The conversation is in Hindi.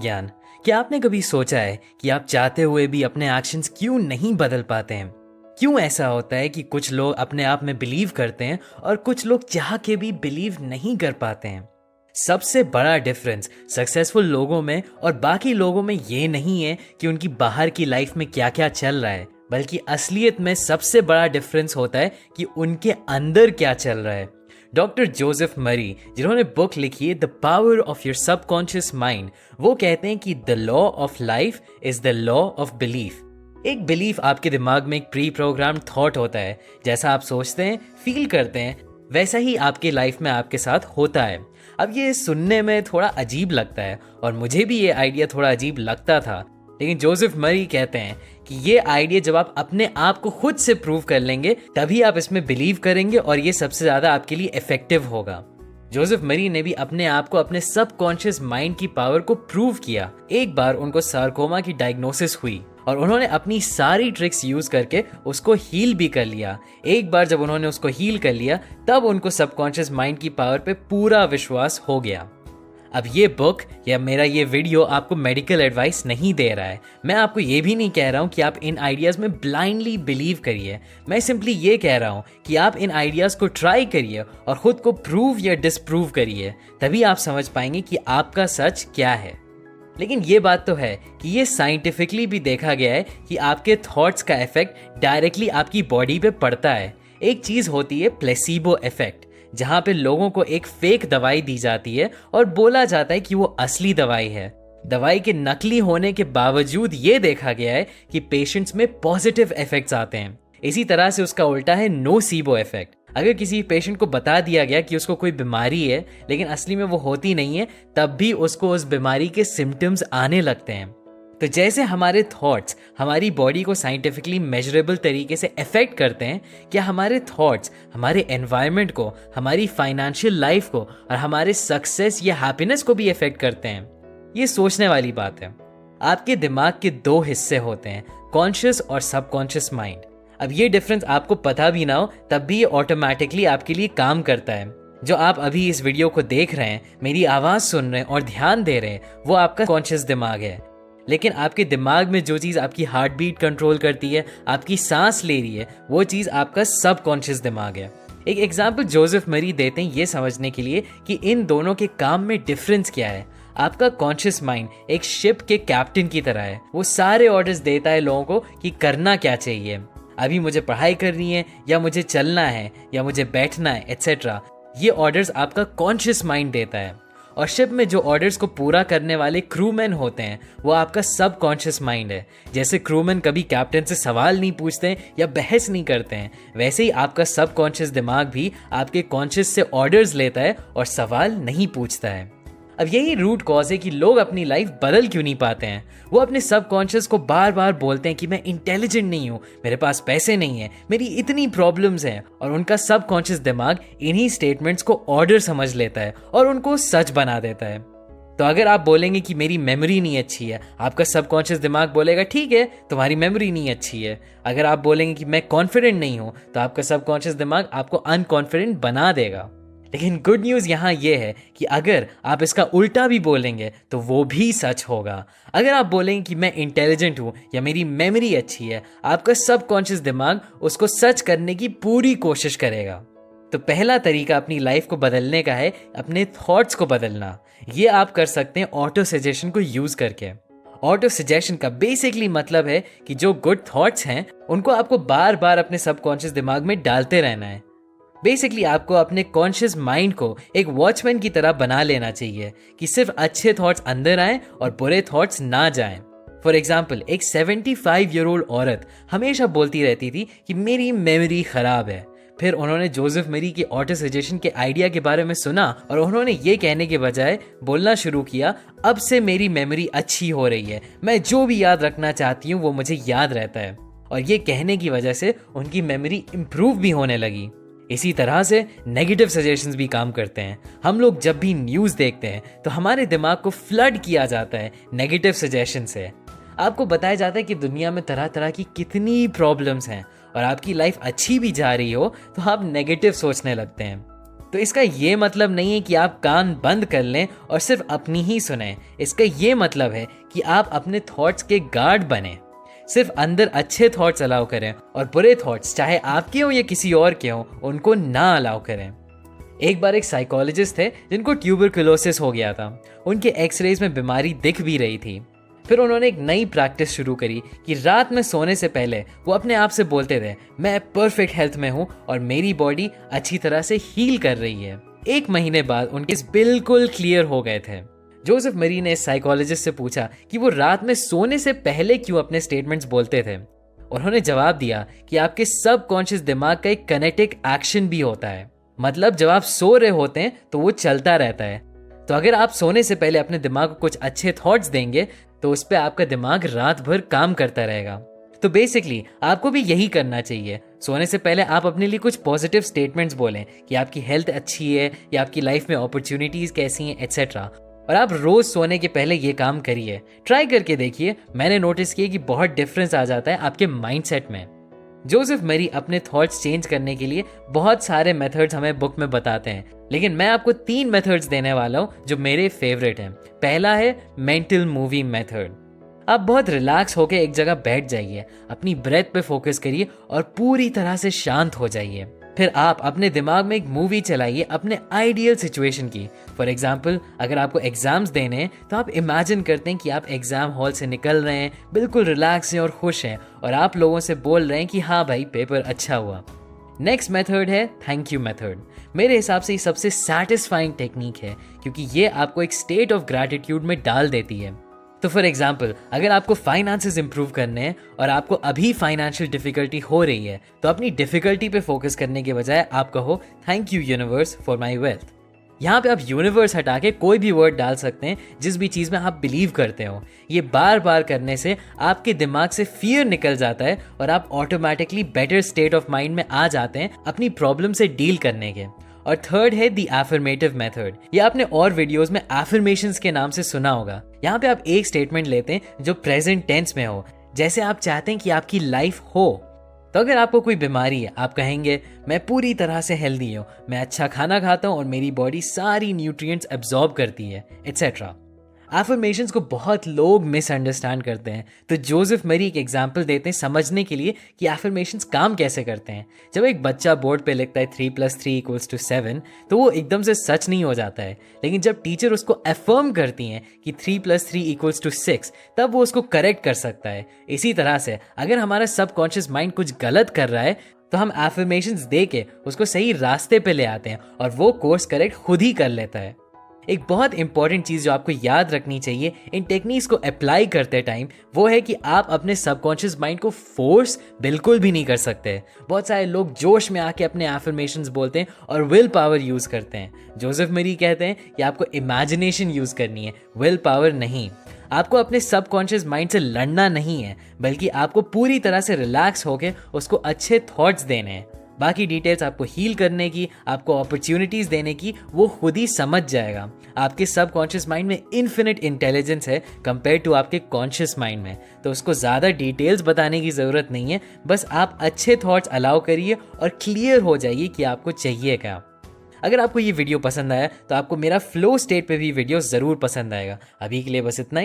ज्ञान। क्या आपने कभी सोचा है कि आप चाहते हुए भी अपने एक्शंस क्यों नहीं बदल पाते हैं? क्यों ऐसा होता है कि कुछ लोग अपने आप में बिलीव करते हैं और कुछ लोग चाह के भी बिलीव नहीं कर पाते हैं? सबसे बड़ा डिफरेंस सक्सेसफुल लोगों में और बाकी लोगों में ये नहीं है कि उनकी बाहर की लाइफ में क्या क्या चल रहा है, बल्कि असलियत में सबसे बड़ा डिफरेंस होता है कि उनके अंदर क्या चल रहा है। डॉक्टर जोसेफ मरी, जिन्होंने बुक लिखी है the power of your subconscious mind, वो कहते हैं कि the law of life is the law of belief. एक बिलीफ आपके दिमाग में एक प्री प्रोग्राम्ड थॉट होता है। जैसा आप सोचते हैं, फील करते हैं, वैसा ही आपके लाइफ में आपके साथ होता है। अब ये सुनने में थोड़ा अजीब लगता है और मुझे भी ये आइडिया थोड़ा अजीब लगता था, लेकिन जोसेफ मरी कहते हैं कि ये आइडिया जब आप अपने आप को खुद से प्रूव कर लेंगे तभी आप इसमें बिलीव करेंगे और ये सबसे ज्यादा आपके लिए इफेक्टिव होगा। जोसेफ मरी ने भी अपने आप को अपने सबकॉन्शियस माइंड की पावर को प्रूव किया। एक बार उनको सार्कोमा की डायग्नोसिस हुई और उन्होंने अपनी सारी ट्रिक्स यूज करके उसको हील भी कर लिया। एक बार जब उन्होंने उसको हील कर लिया तब उनको सबकॉन्शियस माइंड की पावर पे पूरा विश्वास हो गया। अब ये बुक या मेरा ये वीडियो आपको मेडिकल एडवाइस नहीं दे रहा है। मैं आपको ये भी नहीं कह रहा हूँ कि आप इन आइडियाज़ में ब्लाइंडली बिलीव करिए। मैं सिंपली ये कह रहा हूँ कि आप इन आइडियाज़ को ट्राई करिए और ख़ुद को प्रूव या डिसप्रूव करिए, तभी आप समझ पाएंगे कि आपका सच क्या है। लेकिन ये बात तो है कि ये साइंटिफिकली भी देखा गया है कि आपके थॉट्स का इफेक्ट डायरेक्टली आपकी बॉडी पे पड़ता है। एक चीज़ होती है प्लेसिबो इफेक्ट, जहां पे लोगों को एक फेक दवाई दी जाती है और बोला जाता है कि वो असली दवाई है। दवाई के नकली होने के बावजूद ये देखा गया है कि पेशेंट्स में पॉजिटिव इफेक्ट्स आते हैं। इसी तरह से उसका उल्टा है नोसीबो इफेक्ट। अगर किसी पेशेंट को बता दिया गया कि उसको कोई बीमारी है लेकिन असली में वो होती नहीं है, तब भी उसको उस बीमारी के सिम्टम्स आने लगते हैं। तो जैसे हमारे थॉट्स हमारी बॉडी को साइंटिफिकली मेजरेबल तरीके से अफेक्ट करते हैं, क्या हमारे थॉट्स हमारे एनवायरनमेंट को, हमारी फाइनेंशियल लाइफ को और हमारे सक्सेस या हैप्पीनेस को भी अफेक्ट करते हैं? ये सोचने वाली बात है। आपके दिमाग के दो हिस्से होते हैं, कॉन्शियस और सबकॉन्शियस माइंड। अब ये डिफरेंस आपको पता भी ना हो तब भी ये ऑटोमेटिकली आपके लिए काम करता है। जो आप अभी इस वीडियो को देख रहे हैं, मेरी आवाज सुन रहे हैं और ध्यान दे रहे हैं, वो आपका कॉन्शियस दिमाग है। लेकिन आपके दिमाग में जो चीज़ आपकी हार्ट बीट कंट्रोल करती है, आपकी सांस ले रही है, वो चीज़ आपका सबकॉन्शियस दिमाग है। एक एग्जाम्पल जोसेफ मरी देते हैं ये समझने के लिए कि इन दोनों के काम में डिफरेंस क्या है। आपका कॉन्शियस माइंड एक शिप के कैप्टन की तरह है। वो सारे ऑर्डर्स देता है लोगों को कि करना क्या चाहिए। अभी मुझे पढ़ाई करनी है, या मुझे चलना है, या मुझे बैठना है, एटसेट्रा। ये ऑर्डर्स आपका कॉन्शियस माइंड देता है। और शिप में जो ऑर्डर्स को पूरा करने वाले क्रूमैन होते हैं, वो आपका सबकॉन्शियस माइंड है। जैसे क्रूमैन कभी कैप्टन से सवाल नहीं पूछते या बहस नहीं करते हैं, वैसे ही आपका सबकॉन्शियस दिमाग भी आपके कॉन्शियस से ऑर्डर्स लेता है और सवाल नहीं पूछता है। अब यही रूट कॉज है कि लोग अपनी लाइफ बदल क्यों नहीं पाते हैं। वो अपने सबकॉन्शियस को बार बार बोलते हैं कि मैं इंटेलिजेंट नहीं हूँ, मेरे पास पैसे नहीं है, मेरी इतनी प्रॉब्लम्स हैं, और उनका सबकॉन्शियस दिमाग इन्हीं स्टेटमेंट्स को ऑर्डर समझ लेता है और उनको सच बना देता है। तो अगर आप बोलेंगे कि मेरी मेमोरी नहीं अच्छी है, आपका सबकॉन्शियस दिमाग बोलेगा ठीक है, तुम्हारी मेमोरी नहीं अच्छी है। अगर आप बोलेंगे कि मैं कॉन्फिडेंट नहीं हूँ, तो आपका सबकॉन्शियस दिमाग आपको अनकॉन्फिडेंट बना देगा। लेकिन गुड न्यूज़ यहाँ ये है कि अगर आप इसका उल्टा भी बोलेंगे तो वो भी सच होगा। अगर आप बोलेंगे कि मैं इंटेलिजेंट हूँ या मेरी मेमोरी अच्छी है, आपका सबकॉन्शियस दिमाग उसको सच करने की पूरी कोशिश करेगा। तो पहला तरीका अपनी लाइफ को बदलने का है अपने थॉट्स को बदलना। ये आप कर सकते हैं ऑटो सजेशन को यूज़ करके। ऑटो सजेशन का बेसिकली मतलब है कि जो गुड थॉट्स हैं उनको आपको बार बार अपने सबकॉन्शियस दिमाग में डालते रहना है। बेसिकली आपको अपने कॉन्शियस माइंड को एक वॉचमैन की तरह बना लेना चाहिए कि सिर्फ अच्छे थॉट्स अंदर आएं और बुरे थॉट्स ना जाएं। फॉर एग्जाम्पल, एक 75 ईयर ओल्ड औरत हमेशा बोलती रहती थी कि मेरी मेमोरी खराब है। फिर उन्होंने जोसेफ मरी के ऑटो सजेशन के आइडिया के बारे में सुना और उन्होंने ये कहने के बजाय बोलना शुरू किया, अब से मेरी मेमोरी अच्छी हो रही है, मैं जो भी याद रखना चाहती हूँ वो मुझे याद रहता है। और ये कहने की वजह से उनकी मेमोरी इंप्रूव भी होने लगी। इसी तरह से नेगेटिव सजेशंस भी काम करते हैं। हम लोग जब भी न्यूज़ देखते हैं तो हमारे दिमाग को फ्लड किया जाता है नेगेटिव सजेशन से। आपको बताया जाता है कि दुनिया में तरह तरह की कितनी प्रॉब्लम्स हैं और आपकी लाइफ अच्छी भी जा रही हो तो आप नेगेटिव सोचने लगते हैं। तो इसका ये मतलब नहीं है कि आप कान बंद कर लें और सिर्फ अपनी ही सुने। इसका ये मतलब है कि आप अपने थॉट्स के गार्ड बने, सिर्फ अंदर अच्छे थॉट्स अलाउ करें और बुरे थॉट्स चाहे आपके हो या किसी और के हो उनको ना अलाउ करें। एक बार एक साइकोलॉजिस्ट थे जिनको ट्यूबरकुलोसिस हो गया था। उनके एक्सरेज में बीमारी दिख भी रही थी। फिर उन्होंने एक नई प्रैक्टिस शुरू करी कि रात में सोने से पहले वो अपने आप से बोलते थे, मैं परफेक्ट हेल्थ में हूँ और मेरी बॉडी अच्छी तरह से हील कर रही है। 1 महीने बाद उनके बिल्कुल क्लियर हो गए थे। जोसेफ मरी ने साइकोलॉजिस्ट से पूछा कि वो रात में सोने से पहले क्यों अपने स्टेटमेंट्स बोलते थे। उन्होंने जवाब दिया कि आपके सबकॉन्शियस दिमाग का एक कनेटिक एक्शन भी होता है। मतलब जब आप सो रहे होते हैं तो वो चलता रहता है। तो अगर आप सोने से पहले अपने दिमाग को कुछ अच्छे थॉट्स देंगे तो उस पर आपका दिमाग रात भर काम करता रहेगा। तो बेसिकली आपको भी यही करना चाहिए। सोने से पहले आप अपने लिए कुछ पॉजिटिव स्टेटमेंट्स बोलें कि आपकी हेल्थ अच्छी है या आपकी लाइफ में अपॉर्चुनिटीज कैसी हैं एटसेट्रा। और आप रोज सोने के पहले ये काम करिए। ट्राई करके देखिए। मैंने नोटिस किया कि बहुत डिफरेंस आ जाता है आपके माइंडसेट में। जोसेफ मरी अपने थॉट्स चेंज करने के लिए बहुत सारे मेथड्स हमें बुक में बताते हैं, लेकिन मैं आपको 3 मेथड्स देने वाला हूं जो मेरे फेवरेट हैं। पहला है मेंटल मूवी मेथड। आप बहुत रिलैक्स होकर एक जगह बैठ जाइए, अपनी ब्रेथ पे फोकस करिए और पूरी तरह से शांत हो जाइए। फिर आप अपने दिमाग में एक मूवी चलाइए अपने आइडियल सिचुएशन की। फॉर एग्जाम्पल, अगर आपको एग्जाम्स देने हैं तो आप इमेजिन करते हैं कि आप एग्जाम हॉल से निकल रहे हैं, बिल्कुल रिलैक्स हैं और खुश हैं, और आप लोगों से बोल रहे हैं कि हाँ भाई पेपर अच्छा हुआ। नेक्स्ट मेथड है थैंक यू मेथड। मेरे हिसाब से ये सबसे सेटिस्फाइंग टेक्निक है क्योंकि ये आपको एक स्टेट ऑफ ग्रैटिट्यूड में डाल देती है। तो फॉर एग्जाम्पल, अगर आपको फाइनेंसेस इंप्रूव करने हैं और आपको अभी फाइनेंशियल डिफिकल्टी हो रही है तो अपनी डिफिकल्टी पे फोकस करने के बजाय आप कहो thank you universe for my wealth. यहाँ पे आप यूनिवर्स हटा के कोई भी वर्ड डाल सकते हैं जिस भी चीज़ में आप बिलीव करते हो। ये बार बार करने से आपके दिमाग से फियर निकल जाता है और आप automatically better state of mind में आ जाते हैं अपनी प्रॉब्लम से डील करने के। और थर्ड है द एफर्मेटिव मेथड। ये आपने और वीडियोस में एफर्मेशंस के नाम से सुना होगा। यहाँ पे आप एक स्टेटमेंट लेते हैं जो प्रेजेंट टेंस में हो, जैसे आप चाहते हैं कि आपकी लाइफ हो। तो अगर आपको कोई बीमारी है, आप कहेंगे मैं पूरी तरह से हेल्दी हूँ, मैं अच्छा खाना खाता हूँ और मेरी बॉडी सारी न्यूट्रिएंट्स एब्जॉर्ब करती है एटसेट्रा। एफर्मेशंस को बहुत लोग मिसअंडरस्टैंड करते हैं, तो जोसेफ मरी एक एग्जाम्पल देते हैं समझने के लिए कि एफर्मेशंस काम कैसे करते हैं। जब एक बच्चा बोर्ड पे लिखता है 3+3=7 तो वो एकदम से सच नहीं हो जाता है, लेकिन जब टीचर उसको अफर्म करती हैं कि 3+3=6 तब वो उसको करेक्ट कर सकता है। इसी तरह से अगर हमारा सबकॉन्शियस माइंड कुछ गलत कर रहा है तो हम एफर्मेशंस दे के उसको सही रास्ते पे ले आते हैं और वो कोर्स करेक्ट खुद ही कर लेता है। एक बहुत इंपॉर्टेंट चीज़ जो आपको याद रखनी चाहिए इन टेक्निक्स को अप्लाई करते टाइम वो है कि आप अपने सबकॉन्शियस माइंड को फोर्स बिल्कुल भी नहीं कर सकते। बहुत सारे लोग जोश में आके अपने एफर्मेशंस बोलते हैं और विल पावर यूज़ करते हैं। जोसेफ मरी कहते हैं कि आपको इमेजिनेशन यूज़ करनी है, विल पावर नहीं। आपको अपने सबकॉन्शियस माइंड से लड़ना नहीं है, बल्कि आपको पूरी तरह से रिलैक्स होकर उसको अच्छे थॉट्स देने हैं। बाकी डिटेल्स आपको हील करने की, आपको अपॉर्चुनिटीज देने की, वो खुद ही समझ जाएगा। आपके सबकॉन्शियस माइंड में इन्फिनिट इंटेलिजेंस है कंपेयर टू आपके कॉन्शियस माइंड में, तो उसको ज़्यादा डिटेल्स बताने की ज़रूरत नहीं है। बस आप अच्छे थॉट्स अलाउ करिए और क्लियर हो जाइए कि आपको चाहिए क्या। अगर आपको ये वीडियो पसंद आया तो आपको मेरा फ्लो स्टेट पे भी वीडियो ज़रूर पसंद आएगा। अभी के लिए बस इतना ही।